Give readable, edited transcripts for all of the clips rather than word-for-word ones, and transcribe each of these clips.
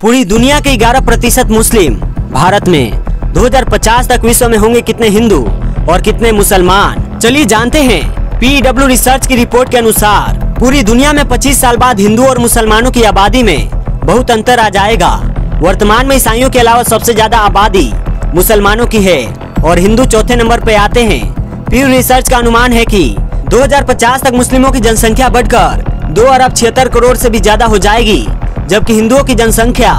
पूरी दुनिया के 11% मुस्लिम। भारत में 2050 तक विश्व में होंगे कितने हिंदू और कितने मुसलमान? चलिए जानते हैं। PW रिसर्च की रिपोर्ट के अनुसार पूरी दुनिया में 25 साल बाद हिंदू और मुसलमानों की आबादी में बहुत अंतर आ जाएगा। वर्तमान में ईसाइयों के अलावा सबसे ज्यादा आबादी मुसलमानों की है और हिंदू चौथे नंबर पे आते हैं। PW रिसर्च का अनुमान है कि 2050 तक मुस्लिमों की जनसंख्या बढ़कर 2 अरब 76 करोड़ से भी ज्यादा हो जाएगी, जबकि हिंदुओं की जनसंख्या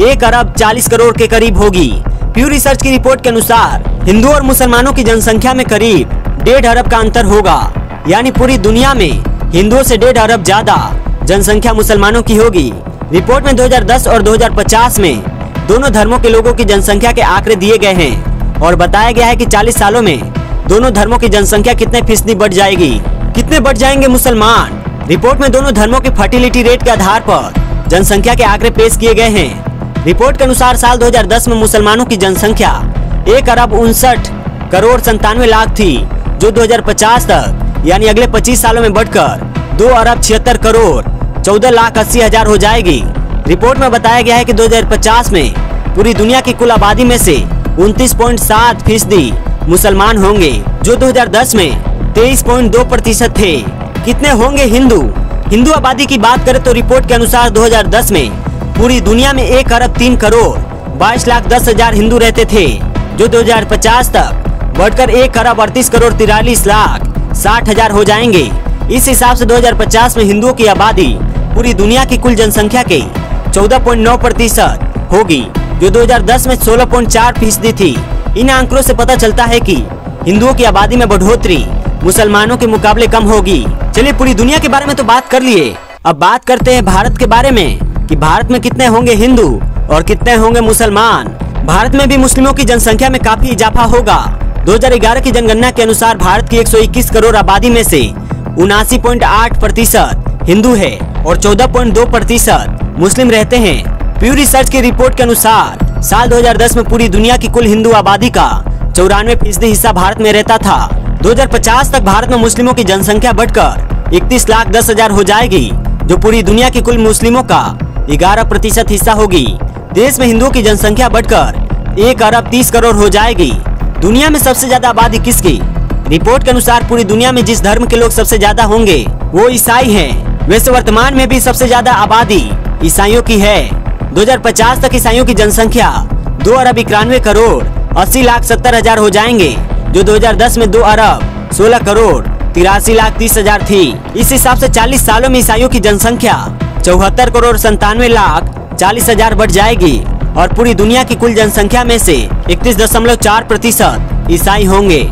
1 अरब 40 करोड़ के करीब होगी। PW रिसर्च की रिपोर्ट के अनुसार हिंदू और मुसलमानों की जनसंख्या में करीब 1.5 अरब का अंतर होगा, यानी पूरी दुनिया में हिंदुओं से 1.5 अरब ज्यादा जनसंख्या मुसलमानों की होगी। रिपोर्ट में 2010 और 2050 में दोनों धर्मों के लोगों की जनसंख्या के आंकड़े दिए गए हैं और बताया गया है कि 40 सालों में दोनों धर्मों की जनसंख्या कितने फीसदी बढ़ जाएगी। कितने बढ़ जाएंगे मुसलमान? रिपोर्ट में दोनों धर्मों की फर्टिलिटी रेट के आधार पर जनसंख्या के आंकड़े पेश किए गए हैं। रिपोर्ट के अनुसार साल 2010 में मुसलमानों की जनसंख्या 1 अरब 59 करोड़ 97 लाख थी, जो 2050 तक यानी अगले 25 सालों में बढ़कर 2 अरब 76 करोड़ 14 लाख 80 हजार हो जाएगी। रिपोर्ट में बताया गया है कि 2050 में पूरी दुनिया की कुल आबादी में से 29.7% मुसलमान होंगे, जो 2010 में 23.2% थे। कितने होंगे हिंदू? हिंदू आबादी की बात करें तो रिपोर्ट के अनुसार 2010 में पूरी दुनिया में 1 अरब 3 करोड़ 22 लाख 10 हजार हिंदू रहते थे, जो 2050 तक बढ़कर 1 अरब 38 करोड़ 43 लाख 60 हजार हो जाएंगे। इस हिसाब से 2050 में हिंदुओं की आबादी पूरी दुनिया की कुल जनसंख्या के 14.9% होगी, जो 2010 में 16.4% थी। इन आंकड़ों से पता चलता है कि हिंदुओं की आबादी में बढ़ोतरी मुसलमानों के मुकाबले कम होगी। चलिए पूरी दुनिया के बारे में तो बात कर लिए, अब बात करते हैं भारत के बारे में कि भारत में कितने होंगे हिंदू और कितने होंगे मुसलमान। भारत में भी मुस्लिमों की जनसंख्या में काफी इजाफा होगा। 2011 की जनगणना के अनुसार भारत की 121 करोड़ आबादी में से 79.8% हिंदू है और 14.2% मुस्लिम रहते हैं। PW रिसर्च की रिपोर्ट के अनुसार साल 2010 में पूरी दुनिया की कुल हिंदू आबादी का 94% हिस्सा भारत में रहता था। 2050 तक भारत में मुस्लिमों की जनसंख्या बढ़कर 31 लाख 10 हजार हो जाएगी, जो पूरी दुनिया की कुल मुस्लिमों का 11% हिस्सा होगी। देश में हिंदुओं की जनसंख्या बढ़कर 1 अरब 30 करोड़ हो जाएगी। दुनिया में सबसे ज्यादा आबादी किसकी? रिपोर्ट के अनुसार पूरी दुनिया में जिस धर्म के लोग सबसे ज्यादा होंगे वो ईसाई हैं। वैसे वर्तमान में भी सबसे ज्यादा आबादी ईसाइयों की है। 2050 तक ईसाइयों की जनसंख्या 2 अरब 91 करोड़ 80 लाख 70 हजार हो जाएंगे, जो 2010 में 2 अरब 16 करोड़ 83 लाख 30 हजार थी। इस हिसाब से 40 सालों में ईसाइयों की जनसंख्या 74 करोड़ 97 लाख 40 हजार बढ़ जाएगी और पूरी दुनिया की कुल जनसंख्या में से 31.4% ईसाई होंगे।